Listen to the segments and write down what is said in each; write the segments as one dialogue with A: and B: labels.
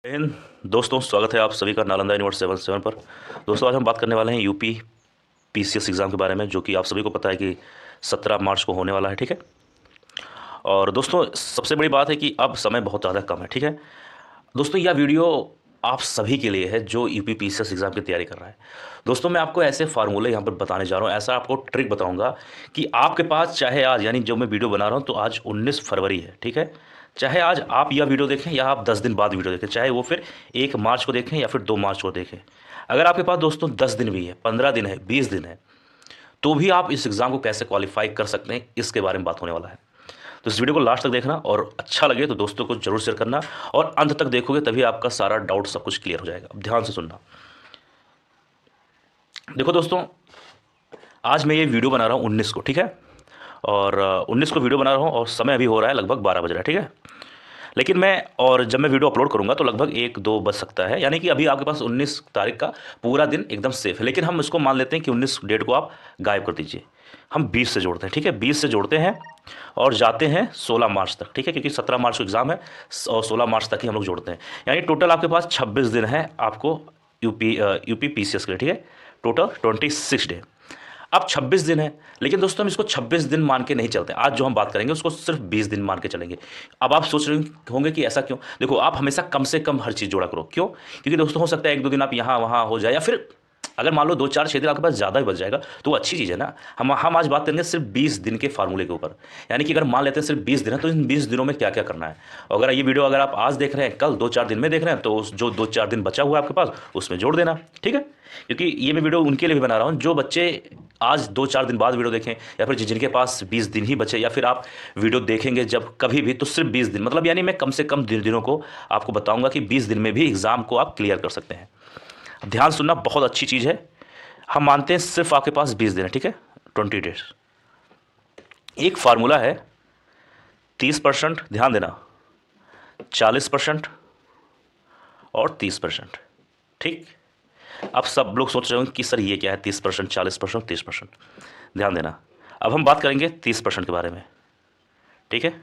A: जय हिंद दोस्तों, स्वागत है आप सभी का नालंदा यूनिवर्सिटी 77 पर। दोस्तों, आज हम बात करने वाले हैं यूपी पीसीएस एग्ज़ाम के बारे में, जो कि आप सभी को पता है कि 17 मार्च को होने वाला है। ठीक है। और दोस्तों, सबसे बड़ी बात है कि अब समय बहुत ज़्यादा कम है। ठीक है दोस्तों, यह वीडियो आप सभी के लिए है जो यूपी पीसीएस एग्ज़ाम की तैयारी कर रहा है। दोस्तों, मैं आपको ऐसे फार्मूले यहाँ पर बताने जा रहा हूँ, ऐसा आपको ट्रिक बताऊँगा कि आपके पास चाहे आज, यानी जो मैं वीडियो बना रहा हूँ तो आज 19 फरवरी है। ठीक है। चाहे आज आप यह वीडियो देखें या आप 10 दिन बाद वीडियो देखें, चाहे वो फिर 1 मार्च को देखें या फिर 2 मार्च को देखें, अगर आपके पास दोस्तों 10 दिन भी है, 15 दिन है, 20 दिन है, तो भी आप इस एग्ज़ाम को कैसे क्वालिफाई कर सकते हैं, इसके बारे में बात होने वाला है। तो इस वीडियो को लास्ट तक देखना, और अच्छा लगे तो दोस्तों को जरूर शेयर करना, और अंत तक देखोगे तभी आपका सारा डाउट सब कुछ क्लियर हो जाएगा। अब ध्यान से सुनना। देखो दोस्तों, आज मैं ये वीडियो बना रहा हूँ 19 को। ठीक है। और 19 को वीडियो बना रहा हूँ और समय अभी हो रहा है लगभग 12 बज रहा है। ठीक है। लेकिन जब मैं वीडियो अपलोड करूंगा तो लगभग 1-2 बज सकता है, यानी कि अभी आपके पास 19 तारीख का पूरा दिन एकदम सेफ है। लेकिन हम इसको मान लेते हैं कि 19 डेट को आप गायब कर दीजिए। हम 20 से जोड़ते हैं। ठीक है। 20 से जोड़ते हैं और जाते हैं 16 मार्च तक। ठीक है, क्योंकि 17 मार्च को एग्ज़ाम है और 16 मार्च तक ही हम लोग जोड़ते हैं, यानी टोटल आपके पास 26 दिन है आपको यूपी पीसीएस के लिए। ठीक है। Total 26 day. अब 26 दिन है, लेकिन दोस्तों हम इसको 26 दिन मान के नहीं चलते। आज जो हम बात करेंगे उसको सिर्फ 20 दिन मान के चलेंगे। अब आप सोच रहे होंगे कि ऐसा क्यों। देखो, आप हमेशा कम से कम हर चीज़ जोड़ा करो। क्यों? क्योंकि दोस्तों हो सकता है 1-2 दिन आप यहाँ वहाँ हो जाए, या फिर अगर मान लो 2-4-6 दिन आपके पास ज़्यादा ही बच जाएगा तो वो अच्छी चीज़ है ना। हम आज बात करेंगे सिर्फ 20 दिन के फार्मूले के ऊपर। यानी कि अगर मान लेते हैं सिर्फ 20 दिन है, तो इन 20 दिनों में क्या क्या करना है। और अगर ये वीडियो अगर आप आज देख रहे हैं, कल 2-4 दिन में देख रहे हैं, तो जो 2-4 दिन बचा हुआ है आपके पास उसमें जोड़ देना। ठीक है। क्योंकि ये मैं वीडियो उनके लिए भी बना रहा हूँ जो बच्चे आज 2-4 दिन बाद वीडियो देखें, या फिर जिनके पास 20 दिन ही बचे, या फिर आप वीडियो देखेंगे जब कभी भी तो सिर्फ 20 दिन, मतलब यानी मैं कम से कम दिनों को आपको बताऊंगा कि 20 दिन में भी एग्ज़ाम को आप क्लियर कर सकते हैं। ध्यान सुनना, बहुत अच्छी चीज़ है। हम मानते हैं सिर्फ आपके पास 20 दिन है। ठीक है। 20 डेज। एक फार्मूला है 30%, ध्यान देना, 40% और 30%। ठीक। अब सब लोग सोच रहे होंगे कि सर ये क्या है, 30%, 40%, 30%। ध्यान देना, अब हम बात करेंगे 30% के बारे में। ठीक है।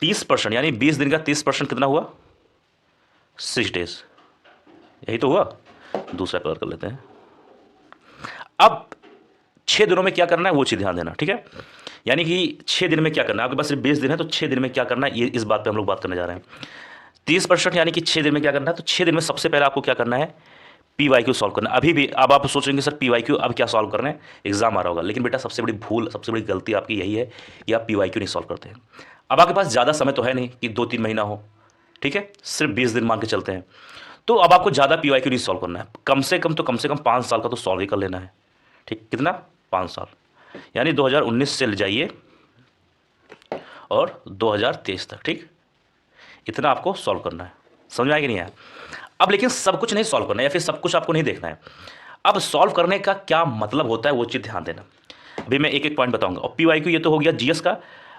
A: 30% यानी 20 दिन का 30% कितना हुआ? 6 डेज। यही तो हुआ। दूसरा कलर कर लेते हैं। अब 6 दिनों में क्या करना है वो चीज़ ध्यान देना। ठीक है। यानी कि 6 दिन में क्या करना है, आपके पास सिर्फ 20 दिन है तो 6 दिन में क्या करना है, ये इस बात पे हम लोग बात करने जा रहे हैं। 30% यानी कि 6 दिन में क्या करना है, तो 6 दिन में सबसे पहले आपको क्या करना है, पीवाईक्यू सॉल्व करना। अभी भी अब आप सोचेंगे सर पीवाईक्यू अब क्या सॉल्व करना है, एग्जाम आ रहा होगा। लेकिन बेटा सबसे बड़ी भूल, सबसे बड़ी गलती आपकी यही है कि आप पीवाईक्यू नहीं सॉल्व करते हैं। अब आपके पास ज़्यादा समय तो है नहीं कि 2-3 महीना हो। ठीक है। सिर्फ 20 दिन मान के चलते हैं, तो अब आपको ज़्यादा पीवाईक्यू नहीं सॉल्व करना है। कम से कम 5 साल का तो सॉल्व ही कर लेना है। ठीक, कितना? 5 साल, यानी 2019 से ले जाइए और 2023 तक। ठीक, इतना आपको सॉल्व करना है। समझ में आया कि नहीं आया? अब लेकिन सब कुछ नहीं सॉल्व करना है, या फिर सब कुछ आपको नहीं देखना है। अब सॉल्व करने का क्या मतलब होता है वो चीज़ ध्यान देना। अभी मैं एक एक पॉइंट बताऊंगा। और पीवाईक्यू ये तो हो गया जीएस का।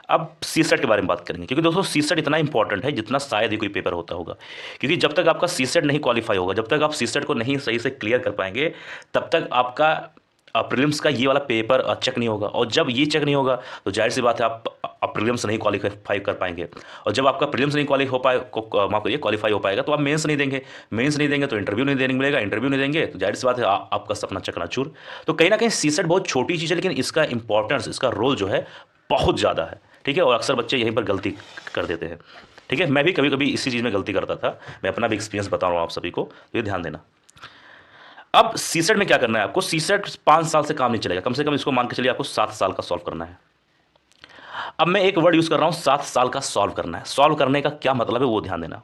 A: अब सीसेट के बारे में बात करेंगे, क्योंकि दोस्तों सीसेट इतना इंपॉर्टेंट है जितना शायद ही कोई पेपर होता होगा। क्योंकि जब तक आपका सीसेट नहीं क्वालिफाई होगा, जब तक आप सीसेट को नहीं सही से क्लियर कर पाएंगे, तब तक आपका प्रीलिम्स का ये वाला पेपर चेक नहीं होगा। और जब ये चेक नहीं होगा तो जाहिर सी बात है आप प्रीलिम्स नहीं क्वालिफाई कर पाएंगे। और जब आपका प्रीलिम्स नहीं क्वालिफाई हो पाएगा तो आप मेंस नहीं देंगे। मेंस नहीं देंगे तो इंटरव्यू नहीं देने मिलेगा। इंटरव्यू नहीं देंगे तो जाहिर सी बात है आपका सपना चकनाचूर। तो कहीं ना कहीं सीसेट बहुत छोटी चीज़ है, लेकिन इसका इंपॉर्टेंस, इसका रोल जो है बहुत ज़्यादा है। ठीक है। और अक्सर बच्चे यहीं पर गलती कर देते हैं। ठीक है। मैं भी कभी कभी इसी चीज़ में गलती करता था। मैं अपना भी एक्सपीरियंस बता रहा हूँ आप सभी को, तो ये ध्यान देना। अब सीसेट में क्या करना है आपको, सीसेट 5 साल से काम नहीं चलेगा। कम से कम इसको मान के चलिए आपको 7 साल का सॉल्व करना है। अब मैं एक वर्ड यूज़ कर रहा हूँ, 7 साल का सॉल्व करना है। सॉल्व करने का क्या मतलब है वो ध्यान देना।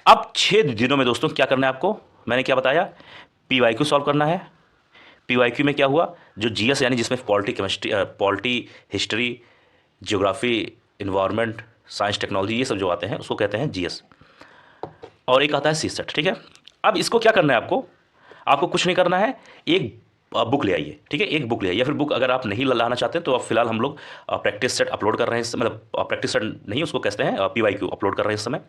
A: अब 6 दिनों में दोस्तों क्या करना है आपको, मैंने क्या बताया, पीवाईक्यू सॉल्व करना है। पीवाईक्यू में क्या हुआ, जो जीएस यानी जिसमें polity, history, geography, environment, science, technology, ये सब जो आते हैं उसको कहते हैं जीएस। और एक आता है सीसेट। ठीक है। अब इसको क्या करना है आपको, आपको कुछ नहीं करना है, एक बुक ले आइए। ठीक है। एक बुक ले आइए, या फिर बुक अगर आप नहीं लाना चाहते तो अब फिलहाल हम लोग प्रैक्टिस सेट अपलोड कर रहे हैं इस समय। मतलब प्रैक्टिस सेट नहीं, उसको कहते हैं पीवाईक्यू अपलोड कर रहे हैं इस समय।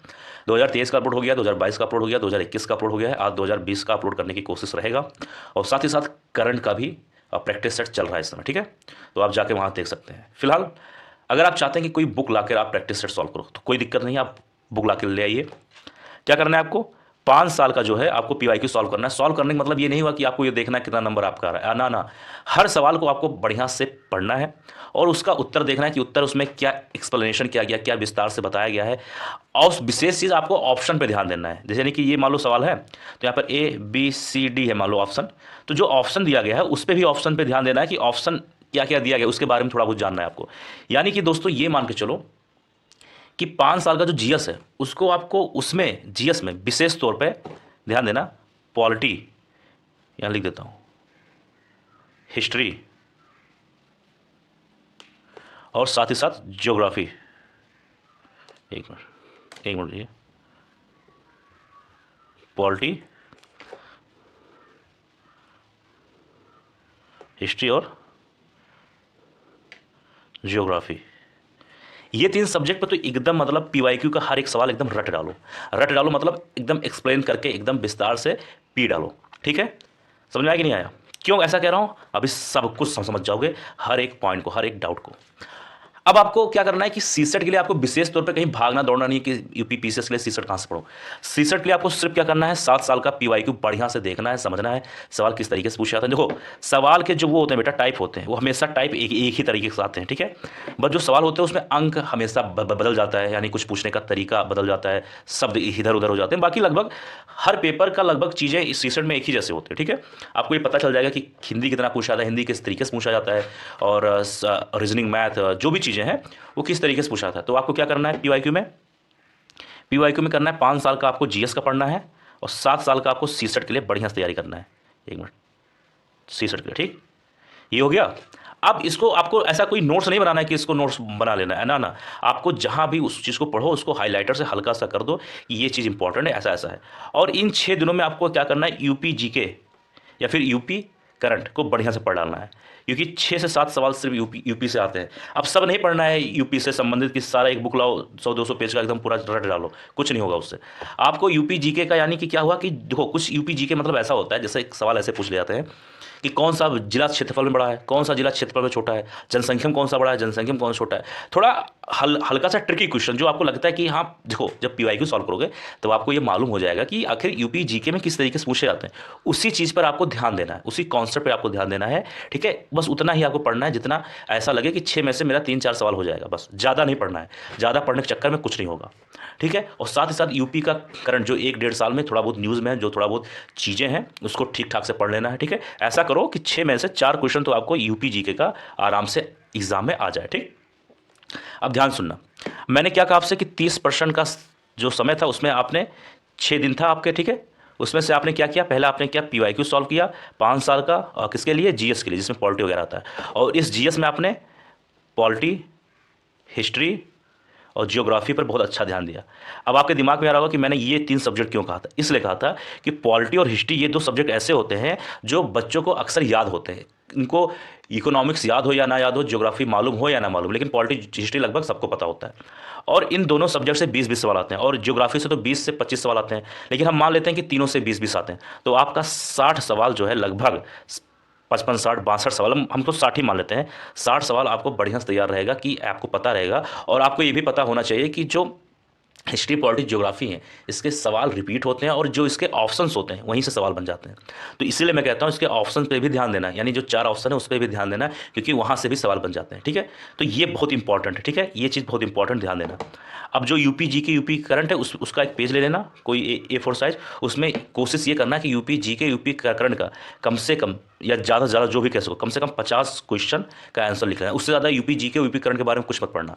A: 2023 का अपलोड हो गया, 2022 का अपलोड हो गया, 2021 का अपलोड हो गया है। आज 2020 का अपलोड करने की कोशिश रहेगा, और साथ ही साथ करंट का भी प्रैक्टिस सेट चल रहा है इस समय। ठीक है। तो आप जाके वहाँ देख सकते हैं। फिलहाल अगर आप चाहते हैं कि कोई बुक लाकर आप प्रैक्टिस सेट सॉल्व करो तो कोई दिक्कत नहीं है, आप बुक ला के ले आइए। क्या करना है आपको, 5 साल का जो है आपको पीवाईक्यू सॉल्व करना है। सॉल्व करने का मतलब ये नहीं हुआ कि आपको ये देखना है कितना नंबर आपका आ रहा है, ना ना, हर सवाल को आपको बढ़िया से पढ़ना है और उसका उत्तर देखना है कि उत्तर उसमें क्या एक्सप्लेनेशन किया गया, क्या विस्तार से बताया गया है। और उस विशेष चीज़ आपको ऑप्शन पे ध्यान देना है। जैसे नहीं कि ये मान लो सवाल है तो यहाँ पर ABCD है मान लो ऑप्शन, तो जो ऑप्शन दिया गया है उस पर भी ऑप्शन पे ध्यान देना है कि ऑप्शन क्या क्या दिया गया उसके बारे में थोड़ा बहुत जानना है आपको। यानी कि दोस्तों ये मान के चलो कि 5 साल का जो जीएस है उसको आपको उसमें जीएस में विशेष तौर पे ध्यान देना। पॉलिटी यहाँ लिख देता हूँ, हिस्ट्री और साथ ही साथ ज्योग्राफी। एक मिनट ये पॉलिटी, हिस्ट्री और ज्योग्राफी, ये 3 सब्जेक्ट पर तो एकदम मतलब पीवाईक्यू का हर एक सवाल एकदम रट डालो। रट डालो मतलब एकदम एक्सप्लेन करके एकदम विस्तार से पी डालो, ठीक है। समझ में आया कि नहीं आया? क्यों ऐसा कह रहा हूँ, अभी सब कुछ समझ जाओगे, हर एक पॉइंट को, हर एक डाउट को। अब आपको क्या करना है कि सीसेट के लिए आपको विशेष तौर पे कहीं भागना दौड़ना नहीं है कि यूपी पीसीएस के लिए सीसेट कहाँ से पढ़ो। सीसेट के लिए आपको सिर्फ क्या करना है, 7 साल का पीवाईक्यू बढ़िया से देखना है, समझना है सवाल किस तरीके से पूछे जाते हैं। देखो सवाल के जो वो होते हैं बेटा टाइप होते हैं, वो हमेशा टाइप एक ही तरीके से आते हैं, ठीक है। बट जो सवाल होते हैं उसमें अंक हमेशा बदल जाता है, यानी कुछ पूछने का तरीका बदल जाता है, शब्द इधर उधर हो जाते हैं। बाकी लगभग हर पेपर का लगभग चीज़ें इस सीसेट में एक ही जैसे होते हैं, ठीक है। आपको ये पता चल जाएगा कि हिंदी कितना पूछा जाता है, हिंदी किस तरीके से पूछा जाता है, और रीजनिंग मैथ जो भी चीज़ें हैं वो किस तरीके से पूछा था। तो आपको क्या करना है पीवाईक्यू में करना है 5 साल का आपको जीएस का पढ़ना है और 7 साल का आपको सीसेट के लिए बढ़िया से तैयारी करना है। एक मिनट, सीसेट के लिए, ठीक, ये हो गया। अब इसको आपको ऐसा कोई नोट्स नहीं बनाना है कि इसको नोट्स बना लेना है, ना ना, आपको जहां भी उस चीज़ को पढ़ो उसको हाईलाइटर से हल्का सा कर दो कि ये चीज़ इंपॉर्टेंट है, ऐसा ऐसा है। और इन 6 दिनों में आपको क्या करना है, यूपी जीके या फिर यूपी करंट को बढ़िया से पढ़ डालना है, क्योंकि 6 से 7 सवाल सिर्फ यूपी से आते हैं। अब सब नहीं पढ़ना है यूपी से संबंधित कि सारा एक बुक लाओ 100-200 पेज का एकदम पूरा रट डालो, कुछ नहीं होगा उससे। आपको यूपी जीके का, यानी कि क्या हुआ कि देखो कुछ यूपी जीके मतलब ऐसा होता है, जैसे एक सवाल ऐसे पूछ ले जाते हैं कि कौन सा जिला क्षेत्रफल में बड़ा है, कौन सा जिला क्षेत्रफल में छोटा है, जनसंख्या में कौन सा बड़ा है, जनसंख्या में कौन सा छोटा है। थोड़ा हल्का सा ट्रिकी क्वेश्चन जो आपको लगता है कि हाँ देखो जब पीवाईक्यू सॉल्व करोगे तो आपको ये मालूम हो जाएगा कि आखिर यूपी जीके में किस तरीके से पूछे जाते हैं। उसी चीज़ पर आपको ध्यान देना है, उसी कॉन्सेप्ट पर आपको ध्यान देना है, ठीक है। बस उतना ही आपको पढ़ना है जितना ऐसा लगे कि 6 में से मेरा 3-4 सवाल हो जाएगा, बस ज़्यादा नहीं पढ़ना है। ज़्यादा पढ़ने के चक्कर में कुछ नहीं होगा, ठीक है। और साथ ही साथ यूपी का करंट जो 1-1.5 साल में थोड़ा बहुत न्यूज़ में जो थोड़ा बहुत चीज़ें हैं उसको ठीक ठाक से पढ़ लेना है, ठीक है। ऐसा करो कि 6 में से 4 क्वेश्चन तो आपको यूपी जीके का आराम से एग्जाम में आ जाए, ठीक। अब ध्यान सुनना, मैंने क्या कहा आपसे कि 30% का जो समय था उसमें आपने 6 दिन था आपके, ठीक है। उसमें से आपने क्या किया, पहला आपने क्या पीवाईक्यू सॉल्व किया 5 साल का, किसके लिए, जीएस के लिए, जिसमें पॉलिटी वगैरह आता है। और इस जीएस में आपने पॉलिटी, हिस्ट्री और जियोग्राफी पर बहुत अच्छा ध्यान दिया। अब आपके दिमाग में आ रहा होगा कि मैंने ये 3 सब्जेक्ट क्यों कहा था। इसलिए कहा था कि पॉलिटी और हिस्ट्री ये 2 सब्जेक्ट ऐसे होते हैं जो बच्चों को अक्सर याद होते हैं। इनको इकोनॉमिक्स याद हो या ना याद हो, ज्योग्राफी मालूम हो या ना मालूम, लेकिन पॉलिटी हिस्ट्री लगभग सबको पता होता है। और इन दोनों सब्जेक्ट से 20-20 सवाल आते हैं, और ज्योग्राफी से तो 20 से 25 सवाल आते हैं, लेकिन हम मान लेते हैं कि तीनों से 20-20 आते हैं। तो आपका 60 सवाल जो है, लगभग 55, 60, 62 सवाल, हम तो 60 ही मान लेते हैं, 60 सवाल आपको बढ़िया से तैयार रहेगा कि आपको पता रहेगा। और आपको ये भी पता होना चाहिए कि जो हिस्ट्री, पॉलिटिक्स, ज्योग्राफी हैं इसके सवाल रिपीट होते हैं और जो इसके ऑप्शंस होते हैं वहीं से सवाल बन जाते हैं। तो इसीलिए मैं कहता हूँ इसके ऑप्शन पे भी ध्यान देना, यानी जो 4 ऑप्शन है उस पर भी ध्यान देना, क्योंकि वहाँ से भी सवाल बन जाते हैं, ठीक है। तो ये बहुत इंपॉर्टेंट है, ठीक है, ये चीज़ बहुत इंपॉर्टेंट, ध्यान देना। अब जो यूपी जी के यूपी करंट है उसका एक पेज ले लेना, कोई A4 साइज, उसमें कोशिश ये करना कि यूपी जी के यूपी करंट का कम से कम या ज़्यादा से ज़्यादा जो भी कह सको कम से कम 50 क्वेश्चन का आंसर लिखना है। उससे ज़्यादा यूपी जी के यूपी करंट के बारे में कुछ मत पढ़ना।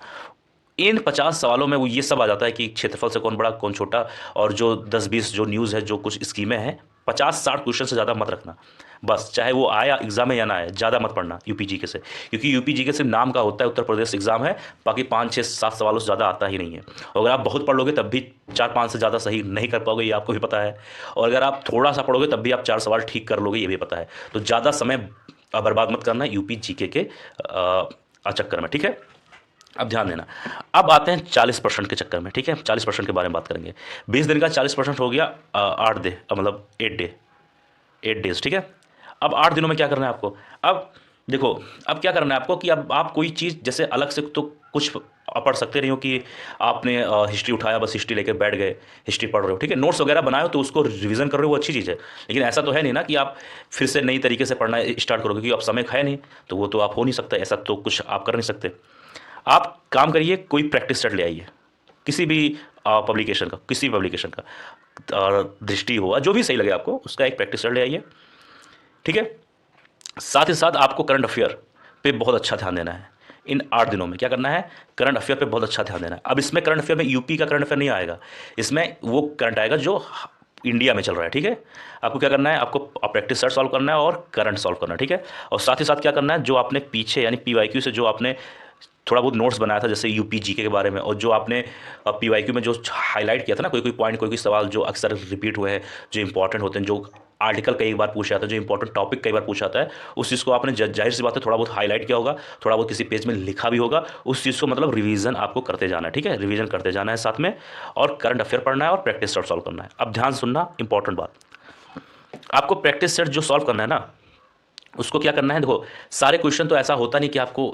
A: इन 50 सवालों में वो ये सब आ जाता है कि क्षेत्रफल से कौन बड़ा कौन छोटा, और जो 10-20 जो न्यूज़ है, जो कुछ स्कीमें हैं, 50-60 क्वेश्चन से ज़्यादा मत रखना बस, चाहे वो आया एग्जाम में या ना आए, ज़्यादा मत पढ़ना यूपी जी के से, क्योंकि यूपी जी के सिर्फ नाम का होता है, उत्तर प्रदेश एग्जाम है, बाकी 5-6-7 सवालों से ज़्यादा आता ही नहीं है। और अगर आप बहुत पढ़ लोगे तब भी 4-5 से ज़्यादा सही नहीं कर पाओगे, ये आपको भी पता है। और अगर आप थोड़ा सा पढ़ोगे तब भी आप 4 सवाल ठीक कर लोगे, ये भी पता है। तो ज़्यादा समय बर्बाद मत करना यूपी जी के चक्कर में, ठीक है। अब ध्यान देना, अब आते हैं 40% के चक्कर में, ठीक है। 40% के बारे में बात करेंगे। 20 दिन का 40% हो गया 8 डे, मतलब 8 डेज, ठीक है। अब 8 दिनों में क्या करना है आपको, अब देखो अब क्या करना है आपको कि अब आप कोई चीज़ जैसे अलग से तो कुछ पढ़ सकते नहीं हो कि आपने हिस्ट्री उठाया बस हिस्ट्री लेके बैठ गए, हिस्ट्री पढ़ रहे हो, ठीक है। नोट्स वगैरह बनाए हो तो उसको रिवीजन कर रहे हो, वो अच्छी चीज़ है। लेकिन ऐसा तो है नहीं ना कि आप फिर से नई तरीके से पढ़ना स्टार्ट करोगे, क्योंकि अब समय है नहीं, तो वो तो आप हो नहीं सकता, ऐसा तो कुछ आप कर नहीं सकते। आप काम करिए, कोई प्रैक्टिस सेट ले आइए, किसी भी पब्लिकेशन का, किसी पब्लिकेशन का, दृष्टि हुआ, जो भी सही लगे आपको, उसका एक प्रैक्टिस सेट ले आइए, ठीक है। साथ ही साथ आपको करंट अफेयर पे बहुत अच्छा ध्यान देना है। इन 8 दिनों में क्या करना है, करंट अफेयर पे बहुत अच्छा ध्यान देना है। अब इसमें करंट अफेयर में यूपी का करंट अफेयर नहीं आएगा, इसमें वो करंट आएगा जो इंडिया में चल रहा है, ठीक है। आपको क्या करना है, आपको प्रैक्टिस सेट सॉल्व करना है और करंट सॉल्व करना है, ठीक है। और साथ ही साथ क्या करना है, जो आपने पीछे यानी पीवाईक्यू से जो आपने थोड़ा बहुत नोट्स बनाया था, जैसे यूपी जीके के बारे में, और जो आपने पीवाईक्यू में जो हाईलाइट किया था ना, कोई कोई पॉइंट, कोई कोई सवाल जो अक्सर रिपीट हुए हैं, जो इंपॉर्टेंट होते हैं, जो आर्टिकल कई बार पूछा जाता है, जो इंपॉर्टेंट टॉपिक कई बार पूछा जाता है, उस चीज़ को आपने जाहिर सी बात है थोड़ा बहुत हाईलाइट किया होगा, थोड़ा बहुत किसी पेज में लिखा भी होगा, उस चीज़ को मतलब रिवीजन आपको करते जाना है, ठीक है। रिवीजन करते जाना है साथ में, और करंट अफेयर पढ़ना है और प्रैक्टिस सेट सॉल्व करना है। अब ध्यान सुनना, इंपॉर्टेंट बात, आपको प्रैक्टिस सेट जो सॉल्व करना है ना, उसको क्या करना है, देखो सारे क्वेश्चन तो ऐसा होता नहीं कि आपको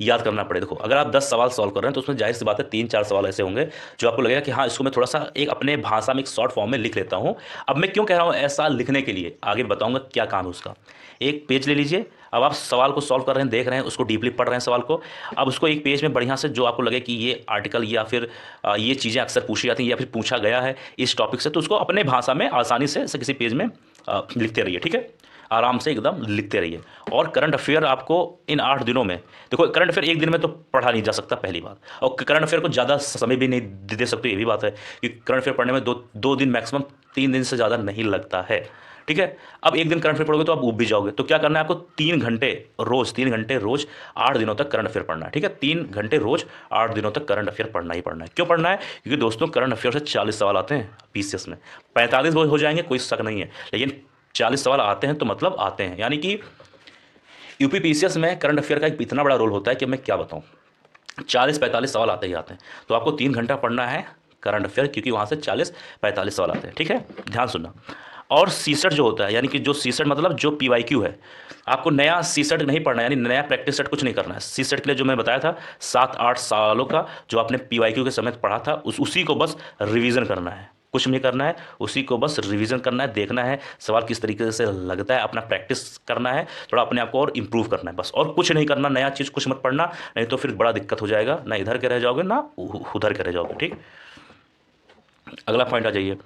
A: याद करना पड़े। देखो अगर आप 10 सवाल सॉल्व कर रहे हैं तो उसमें जाहिर सी बात है 3-4 सवाल ऐसे होंगे जो आपको लगेगा कि हाँ इसको मैं थोड़ा सा एक अपने भाषा में एक शॉर्ट फॉर्म में लिख लेता हूँ। अब मैं क्यों कह रहा हूँ ऐसा लिखने के लिए, आगे बताऊँगा क्या काम है उसका। एक पेज ले लीजिए, अब आप सवाल को सॉल्व कर रहे हैं, देख रहे हैं, उसको डीपली पढ़ रहे हैं सवाल को। अब उसको एक पेज में बढ़िया से जो आपको लगे कि ये आर्टिकल या फिर ये चीज़ें अक्सर पूछी जाती हैं या फिर पूछा गया है इस टॉपिक से, तो उसको अपने भाषा में आसानी से किसी पेज में लिखते रहिए, ठीक है। आराम से एकदम लिखते रहिए। और करंट अफेयर आपको इन 8 दिनों में, देखो करंट अफेयर एक दिन में तो पढ़ा नहीं जा सकता पहली बात, और करंट अफेयर को ज़्यादा समय भी नहीं दे सकते, ये भी बात है कि करंट अफेयर पढ़ने में दो दिन मैक्सिमम 3 दिन से ज़्यादा नहीं लगता है, ठीक है। अब एक दिन करंट अफेयर पढ़ोगे तो आप ऊब भी जाओगे, तो क्या करना है आपको 3 घंटे रोज 8 दिनों तक करंट अफेयर पढ़ना है, ठीक है। 3 घंटे रोज 8 दिनों तक करंट अफेयर पढ़ना ही पढ़ना है। क्यों पढ़ना है, क्योंकि दोस्तों करंट अफेयर से 40 सवाल आते हैं पीसीएस में, 45 हो जाएंगे कोई शक नहीं है, लेकिन 40 सवाल आते हैं तो मतलब आते हैं, यानी कि यूपी पीसीएस में करंट अफेयर का एक इतना बड़ा रोल होता है कि मैं क्या बताऊं, 40-45 सवाल आते ही आते हैं। तो आपको 3 घंटा पढ़ना है करंट अफेयर, क्योंकि वहाँ से 40-45 सवाल आते हैं, ठीक है, ध्यान सुनना। और सीसेट जो होता है, यानी कि जो सीसेट मतलब जो पीवाईक्यू है, आपको नया सीसेट नहीं पढ़ना है, यानी नया प्रैक्टिस सेट कुछ नहीं करना है। सीसेट के लिए जो मैं बताया था 7-8 सालों का जो आपने पीवाईक्यू के समय पढ़ा था, उसी को बस रिवीजन करना है, कुछ नहीं करना है, उसी को बस रिवीजन करना है, देखना है सवाल किस तरीके से लगता है, अपना प्रैक्टिस करना है, थोड़ा अपने आप को और इम्प्रूव करना है बस, और कुछ नहीं करना, नया चीज़ कुछ मत पढ़ना, नहीं तो फिर बड़ा दिक्कत हो जाएगा, ना इधर के रह जाओगे ना उधर के रह जाओगे, ठीक। अगला पॉइंट आ जाइए,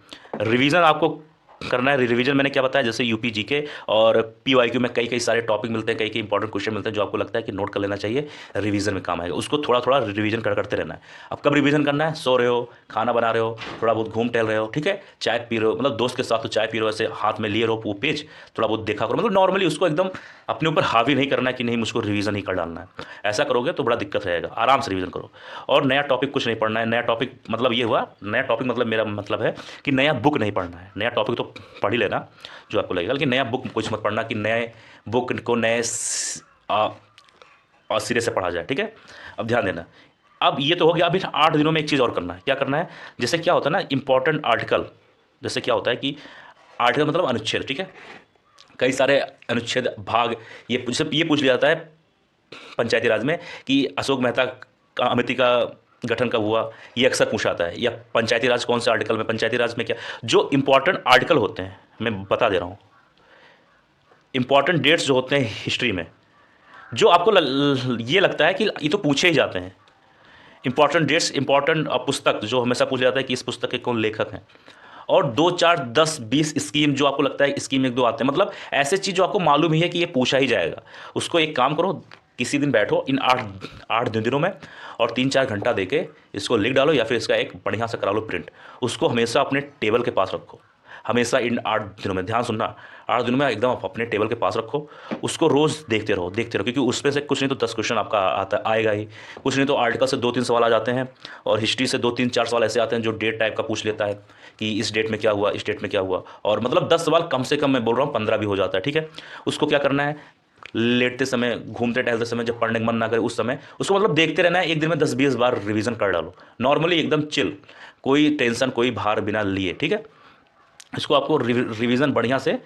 A: रिवीजन आपको करना है। रिवीजन मैंने क्या बताया, जैसे यूपी जीके और पीवाईक्यू में कई सारे टॉपिक मिलते हैं, कई इंपॉर्टेंट क्वेश्चन मिलते हैं जो आपको लगता है कि नोट कर लेना चाहिए, रिवीजन में काम आएगा, उसको थोड़ा थोड़ा रिवीजन करते रहना है। अब कब रिवीजन करना है, सो रहे हो, खाना बना रहे हो, थोड़ा बहुत घूम टहल रहे हो, ठीक है, चाय पी रहे हो, मतलब दोस्त के साथ तो चाय पी रहे हो, ऐसे हाथ में लिए रहो वो पेज, थोड़ा बहुत देखा करो, मतलब नॉर्मली उसको एकदम अपने ऊपर हावी नहीं करना है कि नहीं मुझको रिवीजन ही कर डालना है, ऐसा करोगे तो बड़ा दिक्कत रहेगा, आराम से रिवीजन करो। और नया टॉपिक कुछ नहीं पढ़ना है, नया टॉपिक मतलब ये हुआ, नया टॉपिक मतलब मेरा मतलब है कि नया बुक नहीं पढ़ना है, नया टॉपिक तो पढ़ ही लेना जो आपको लगेगा, लेकिन नया बुक कुछ मत पढ़ना कि नए बुक को नए सिरे से पढ़ा जाए, ठीक है। अब ध्यान देना, अब ये तो हो गया, अभी 8 दिनों में एक चीज़ और करना है, क्या करना है, जैसे क्या होता है ना इंपॉर्टेंट आर्टिकल, जैसे क्या होता है कि आर्टिकल मतलब अनुच्छेद, ठीक है, कई सारे अनुच्छेद भाग, ये पूछ लिया जाता है पंचायती राज में कि अशोक मेहता अमिति का गठन कब हुआ, ये अक्सर पूछा जाता है, या पंचायती राज कौन से आर्टिकल में, पंचायती राज में क्या, जो इंपॉर्टेंट आर्टिकल होते हैं मैं बता दे रहा हूँ, इंपॉर्टेंट डेट्स जो होते हैं हिस्ट्री में, जो आपको ये लगता है कि ये तो पूछे ही जाते हैं, इंपॉर्टेंट डेट्स, इंपॉर्टेंट पुस्तक जो हमेशा पूछा जाता है कि इस पुस्तक के कौन लेखक हैं, और 2-4-10-20 स्कीम जो आपको लगता है स्कीम 1-2 आते हैं, मतलब ऐसे चीज़ जो आपको मालूम ही है कि ये पूछा ही जाएगा, उसको एक काम करो, किसी दिन बैठो इन 8 दिनों में और 3-4 घंटा देके इसको लिख डालो, या फिर इसका एक बढ़िया सा करा लो प्रिंट, उसको हमेशा अपने टेबल के पास रखो, हमेशा इन 8 दिनों में, ध्यान सुनना, 8 दिनों में एकदम अपने टेबल के पास रखो, उसको रोज़ देखते रहो, क्योंकि उसमें से कुछ नहीं तो 10 क्वेश्चन आपका आएगा ही, कुछ नहीं तो आर्टिकल से 2-3 सवाल आ जाते हैं, और हिस्ट्री से 2-3-4 सवाल ऐसे आते हैं जो डेट टाइप का पूछ लेता है कि इस डेट में क्या हुआ, इस डेट में क्या हुआ, और मतलब 10 सवाल कम से कम मैं बोल रहा हूँ 15 भी हो जाता है, ठीक है। उसको क्या करना है, लेटते समय, घूमते टहलते समय, जब पढ़ने का मन ना करे उस समय उसको मतलब देखते रहना है, एक दिन में 10-20 बार रिवीजन कर डालो, नॉर्मली एकदम चिल, कोई टेंशन कोई भार बिना लिए, ठीक है। इसको आपको रिवीजन बढ़िया से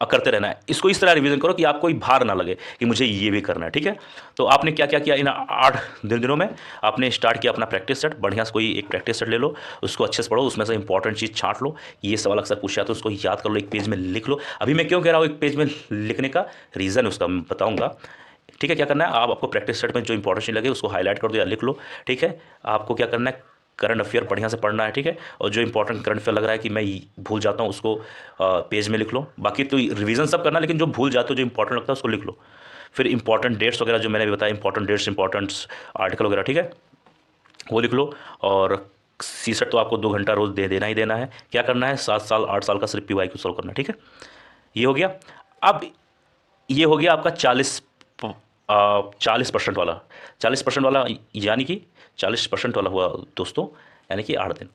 A: करते रहना है। इसको इस तरह रिवीजन करो कि आपको कोई भार ना लगे कि मुझे ये भी करना है, ठीक है। तो आपने क्या क्या किया इन 8 दिनों में, आपने स्टार्ट किया अपना प्रैक्टिस सेट। बढ़िया से कोई एक प्रैक्टिस सेट ले लो, उसको अच्छे से पढ़ो, उसमें से इंपॉर्टेंट चीज़ छांट लो। ये सवाल अक्सर पूछा तो उसको याद कर लो, एक पेज में लिख लो। अभी मैं क्यों कह रहा हूँ एक पेज में लिखने का रीज़न उसका मैं बताऊँगा, ठीक है। क्या करना है, आपको प्रैक्टिस सेट में जो इंपॉर्टेंट चीज़ लगे उसको हाईलाइट कर दो या लिख लो, ठीक है। आपको क्या करना है, करंट अफेयर बढ़िया से पढ़ना है, ठीक है। और जो इंपॉर्टेंट करंट अफेयर लग रहा है कि मैं भूल जाता हूँ उसको पेज में लिख लो। बाकी तो रिवीजन सब करना, लेकिन जो भूल जाते हो जो इंपॉर्टेंट लगता है उसको लिख लो। फिर इंपॉर्टेंट डेट्स वगैरह जो मैंने भी बताया, इंपॉर्टेंट डेट्स, इंपॉर्टेंट आर्टिकल वगैरह, ठीक है, वो लिख लो। और सी सेट तो आपको 2 घंटा रोज देना ही देना है। क्या करना है, 7 साल 8 साल का सिर्फ PYQ सॉल्व करना है, ठीक है। ये हो गया। अब ये हो गया आपका 40% वाला, 40% वाला, यानी कि 40% वाला हुआ दोस्तों, यानी कि 8 दिन।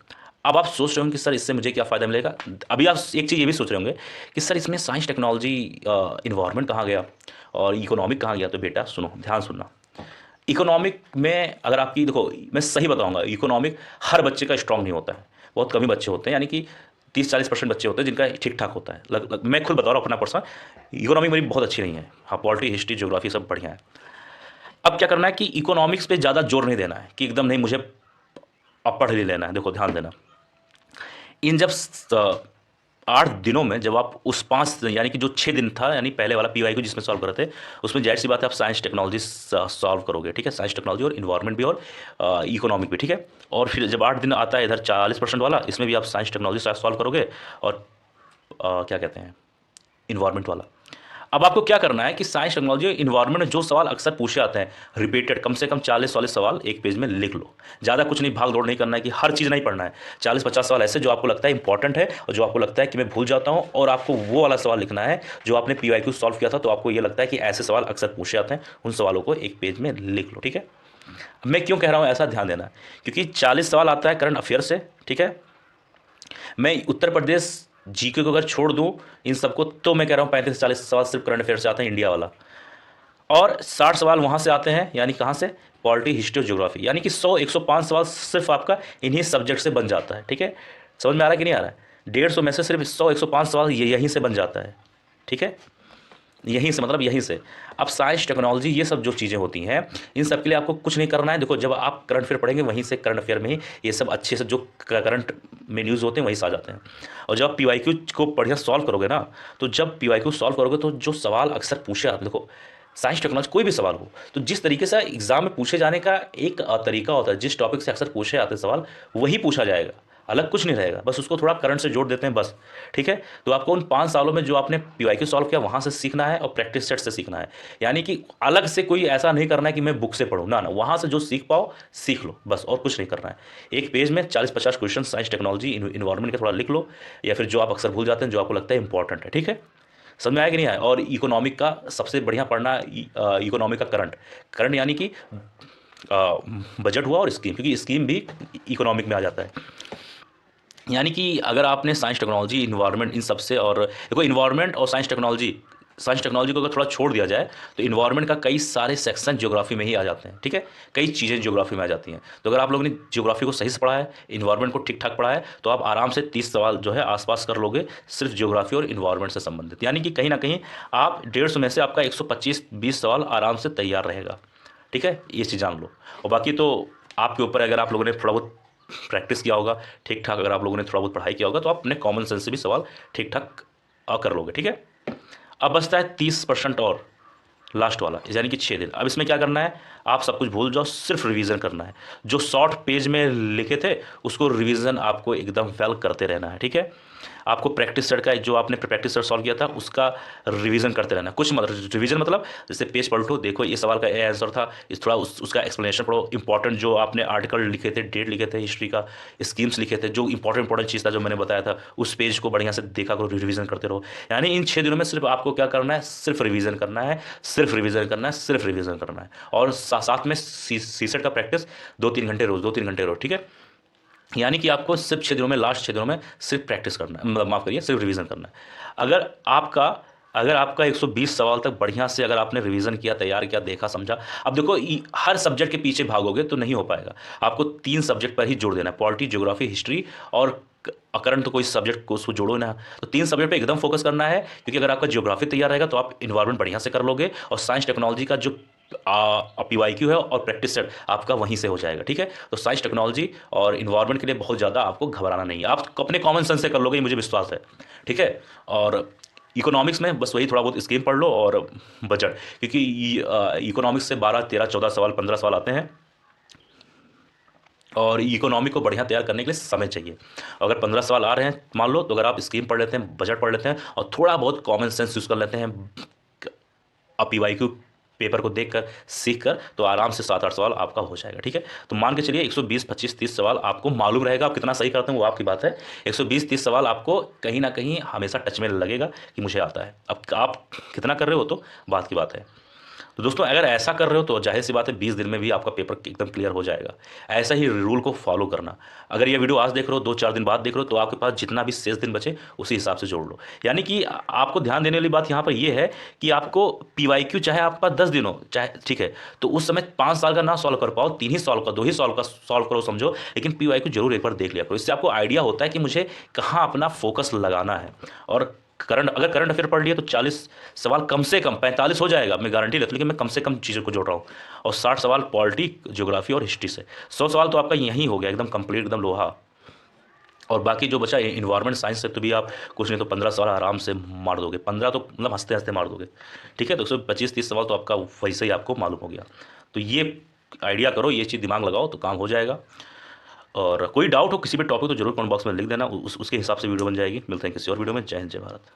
A: अब आप सोच रहे होंगे कि सर इससे मुझे क्या फ़ायदा मिलेगा। अभी आप एक चीज़ ये भी सोच रहे होंगे कि सर इसमें साइंस टेक्नोलॉजी इन्वायरमेंट कहाँ गया और इकोनॉमिक कहाँ गया। तो बेटा सुनो, ध्यान सुनना। इकोनॉमिक में अगर आपकी, देखो मैं सही बताऊंगा, इकोनॉमिक हर बच्चे का स्ट्रांग नहीं होता है, बहुत कम ही बच्चे होते हैं, यानी कि 30-40% बच्चे होते हैं जिनका ठीक ठाक होता है। मैं खुद बता रहा हूँ अपना पर्सन, इकोनॉमी मेरी बहुत अच्छी नहीं है। हाँ, पॉलिटी, हिस्ट्री, ज्योग्राफी सब बढ़िया है। अब क्या करना है कि इकोनॉमिक्स पे ज़्यादा जोर नहीं देना है कि एकदम नहीं मुझे अब पढ़ ही लेना है। देखो ध्यान देना, इन जब 8 दिनों में जब आप उस 5 यानी कि जो 6 दिन था, यानी पहले वाला PYQ जिसमें सॉल्व कर रहे थे, उसमें जाहिर सी बात है आप साइंस टेक्नोलॉजी सॉल्व करोगे, ठीक है। साइंस टेक्नोलॉजी और इन्वायरमेंट भी और इकोनॉमिक भी, ठीक है। और फिर जब 8 दिन आता है इधर 40% वाला, इसमें भी आप साइंस टेक्नोलॉजी सॉल्व करोगे और क्या कहते हैं, इन्वायरमेंट वाला। अब आपको क्या करना है कि साइंस टेक्नोलॉजी और इन्वायरमेंट में जो सवाल अक्सर पूछे आते हैं रिपीटेड, कम से कम 40 सवाल एक पेज में लिख लो। ज़्यादा कुछ नहीं, भाग दौड़ नहीं करना है कि हर चीज़ नहीं पढ़ना है। 40-50 सवाल ऐसे जो आपको लगता है इंपॉर्टेंट है और जो आपको लगता है कि मैं भूल जाता हूँ, और आपको वो वाला सवाल लिखना है जो आपने PYQ सॉल्व किया था तो आपको ये लगता है कि ऐसे सवाल अक्सर पूछे आते हैं, उन सवालों को एक पेज में लिख लो, ठीक है। मैं क्यों कह रहा हूँ ऐसा, ध्यान देना, क्योंकि 40 सवाल आता है करंट अफेयर से, ठीक है। मैं उत्तर प्रदेश GK को अगर छोड़ दूं इन सबको, तो मैं कह रहा हूँ 35-40 सवाल सिर्फ करंट अफेयर से आते हैं, इंडिया वाला। और 60 सवाल वहाँ से आते हैं, यानी कहाँ से, पॉलिटी, हिस्ट्री और ज्योग्राफी। यानी कि 100-105 सवाल सिर्फ आपका इन्हीं सब्जेक्ट से बन जाता है, ठीक है। समझ में आ रहा है कि नहीं आ रहा है। 150 में से सिर्फ 100-105 सवाल यहीं से बन जाता है, ठीक है। यहीं से, मतलब यहीं से। अब साइंस टेक्नोलॉजी ये सब जो चीज़ें होती हैं, इन सब के लिए आपको कुछ नहीं करना है। देखो जब आप करंट अफेयर पढ़ेंगे वहीं से, करंट अफेयर में ही ये सब अच्छे से जो करंट में न्यूज़ होते हैं वहीं से आ जाते हैं। और जब आप PYQ को बढ़िया सॉल्व करोगे ना, तो जब PYQ सॉल्व करोगे तो जो सवाल अक्सर पूछे आते, देखो साइंस टेक्नोलॉजी कोई भी सवाल हो, तो जिस तरीके से एग्जाम में पूछे जाने का एक तरीका होता है, जिस टॉपिक से अक्सर पूछे आते हैं सवाल वही पूछा जाएगा, अलग कुछ नहीं रहेगा। बस उसको थोड़ा करंट से जोड़ देते हैं बस, ठीक है। तो आपको उन 5 सालों में जो आपने PYQ सॉल्व किया वहाँ से सीखना है और प्रैक्टिस सेट से सीखना है। यानी कि अलग से कोई ऐसा नहीं करना है कि मैं बुक से पढ़ूँ, ना ना, वहाँ से जो सीख पाओ सीख लो, बस और कुछ नहीं करना है। एक पेज में 40-50 क्वेश्चन साइंस टेक्नोलॉजी इन्वायरमेंट का थोड़ा लिख लो, या फिर जो आप अक्सर भूल जाते हैं, जो आपको लगता है इंपॉर्टेंट है, ठीक है। समझ में आया कि नहीं आया। और इकोनॉमिक का सबसे बढ़िया पढ़ना, इकोनॉमिक का करंट, करंट यानी कि बजट हुआ और स्कीम, क्योंकि स्कीम भी इकोनॉमिक में आ जाता है। यानी कि अगर आपने साइंस टेक्नोलॉजी इन्वायरमेंट इन सबसे, और देखो इन्वायरमेंट और साइंस टेक्नोलॉजी को अगर थोड़ा छोड़ दिया जाए तो इन्वायरमेंट का कई सारे सेक्शन ज्योग्राफी में ही आ जाते हैं, ठीक है। कई चीज़ें ज्योग्राफी में आ जाती हैं। तो अगर आप लोगों ने ज्योग्राफी को सही से पढ़ा है, इन्वायरमेंट को ठीक ठाक पढ़ा है, तो आप आराम से 30 सवाल जो है आसपास कर लोगे सिर्फ ज्योग्राफी और इन्वायरमेंट से संबंधित। यानी कि कहीं ना कहीं आप 150 में से आपका 125-20 सवाल आराम से तैयार रहेगा, ठीक है। ये चीज़ जान लो। और बाकी तो आपके ऊपर, अगर आप लोगों ने थोड़ा बहुत प्रैक्टिस किया होगा ठीक ठाक, अगर आप लोगों ने थोड़ा बहुत पढ़ाई किया होगा, तो आप अपने कॉमन सेंस से भी सवाल ठीक ठाक कर लोगे, ठीक है। अब बचता है 30% और लास्ट वाला, यानी कि 6 दिन। अब इसमें क्या करना है, आप सब कुछ भूल जाओ, सिर्फ रिवीजन करना है। जो शॉर्ट पेज में लिखे थे उसको रिवीजन आपको एकदम वेल करते रहना है, ठीक है। आपको प्रैक्टिस सेट का, जो आपने प्रैक्टिस सेट सॉल्व किया था उसका रिवीजन करते रहना। कुछ मतलब रिवीजन मतलब जैसे पेज पलटो, देखो ये सवाल का ये आंसर था, इस थोड़ा उसका एक्सप्लेनेशन पढ़ो। इंपॉर्टेंट जो आपने आर्टिकल लिखे थे, डेट लिखे थे, हिस्ट्री का स्कीम्स लिखे थे, जो इंपॉर्टेंट चीज़ था जो मैंने बताया था, उस पेज को बढ़िया से देखा करो, रिवीजन करते रहो। यानी इन 6 दिनों में सिर्फ आपको क्या करना है, सिर्फ रिवीजन करना है, सिर्फ रिवीजन करना है, सिर्फ रिवीजन करना है। और साथ में सीसेट का प्रैक्टिस 2-3 घंटे रोज, 2-3 घंटे रोज, ठीक है। यानी कि आपको सिर्फ 6 दिनों में, लास्ट 6 दिनों में सिर्फ प्रैक्टिस करना है, माफ़ करिए, सिर्फ रिवीजन करना है। अगर आपका अगर आपका 120 सवाल तक बढ़िया से अगर आपने रिवीजन किया, तैयार किया, देखा, समझा। अब देखो हर सब्जेक्ट के पीछे भागोगे तो नहीं हो पाएगा। आपको 3 सब्जेक्ट पर ही जोड़ देना है, पॉलिटी, ज्योग्राफी, हिस्ट्री और करंट। तो कोई सब्जेक्ट को उसको जोड़ो ना। तो 3 सब्जेक्ट पे एकदम फोकस करना है, क्योंकि अगर आपका ज्योग्राफी तैयार रहेगा तो आप इन्वायरमेंट बढ़िया से कर लोगे, और साइंस टेक्नोलॉजी का जो PYQ है और प्रैक्टिस सेट आपका वहीं से हो जाएगा। ठीक है, तो साइंस टेक्नोलॉजी और इन्वायरमेंट के लिए बहुत ज़्यादा आपको घबराना नहीं है, आप अपने कॉमन सेंस से कर लोगे, ये मुझे विश्वास है। ठीक है, और इकोनॉमिक्स में बस वही थोड़ा बहुत स्कीम पढ़ लो और बजट, क्योंकि इकोनॉमिक्स से 12, 13, 14 सवाल, 15 सवाल आते हैं, और इकोनॉमी को बढ़िया तैयार करने के लिए समय चाहिए। अगर 15 सवाल आ रहे हैं मान लो, तो अगर आप स्कीम पढ़ लेते हैं, बजट पढ़ लेते हैं और थोड़ा बहुत कॉमन सेंस यूज़ कर लेते हैं, आप PYQ पेपर को देखकर, सीख कर, तो आराम से 7-8 सवाल आपका हो जाएगा। ठीक है, तो मान के चलिए 120, 25, 30 सवाल आपको मालूम रहेगा। आप कितना सही करते हैं वो आपकी बात है। 120, 30 सवाल आपको कहीं ना कहीं हमेशा टच में लगेगा कि मुझे आता है। अब आप कितना कर रहे हो तो बात की बात है। तो दोस्तों अगर ऐसा कर रहे हो तो जाहिर सी बात है 20 दिन में भी आपका पेपर एकदम क्लियर हो जाएगा। ऐसा ही रूल को फॉलो करना। अगर ये वीडियो आज देख रहे हो, 2-4 दिन बाद देख रहे हो, तो आपके पास जितना भी शेष दिन बचे उसी हिसाब से जोड़ लो। यानी कि आपको ध्यान देने वाली बात यहाँ पर ये है कि आपको PYQ चाहे आपके पास 10 दिन हो, चाहे, ठीक है, तो उस समय 5 साल का ना सॉल्व कर पाओ, 3 ही सॉल्व का, 2 ही सॉल्व का सॉल्व करो समझो, लेकिन PYQ जरूर एक बार देख लिया करो। इससे आपको आइडिया होता है कि मुझे कहाँ अपना फोकस लगाना है। और अगर करंट अफेयर पढ़ लिया तो 40 सवाल कम से कम 45 हो जाएगा, मैं गारंटी लेता हूँ कि मैं कम से कम चीज़ों को जोड़ रहा हूँ। और 60 सवाल पॉलिटी, ज्योग्राफी और हिस्ट्री से, 100 सवाल तो आपका यहीं हो गया एकदम कंप्लीट, एकदम लोहा। और बाकी जो बचा इन्वायरमेंट साइंस से तो भी आप कुछ नहीं तो 15 सवाल आराम से मार दोगे, 15 तो मतलब हंसते हंसते मार दोगे। ठीक है, तो 125-30 सवाल तो आपका वैसे ही आपको मालूम हो गया। तो ये आइडिया करो, ये चीज़ दिमाग लगाओ तो काम हो जाएगा। और कोई डाउट हो किसी भी टॉपिक तो जरूर कमेंट बॉक्स में लिख देना, उसके हिसाब से वीडियो बन जाएगी। मिलते हैं किसी और वीडियो में। जय हिंद, जय भारत।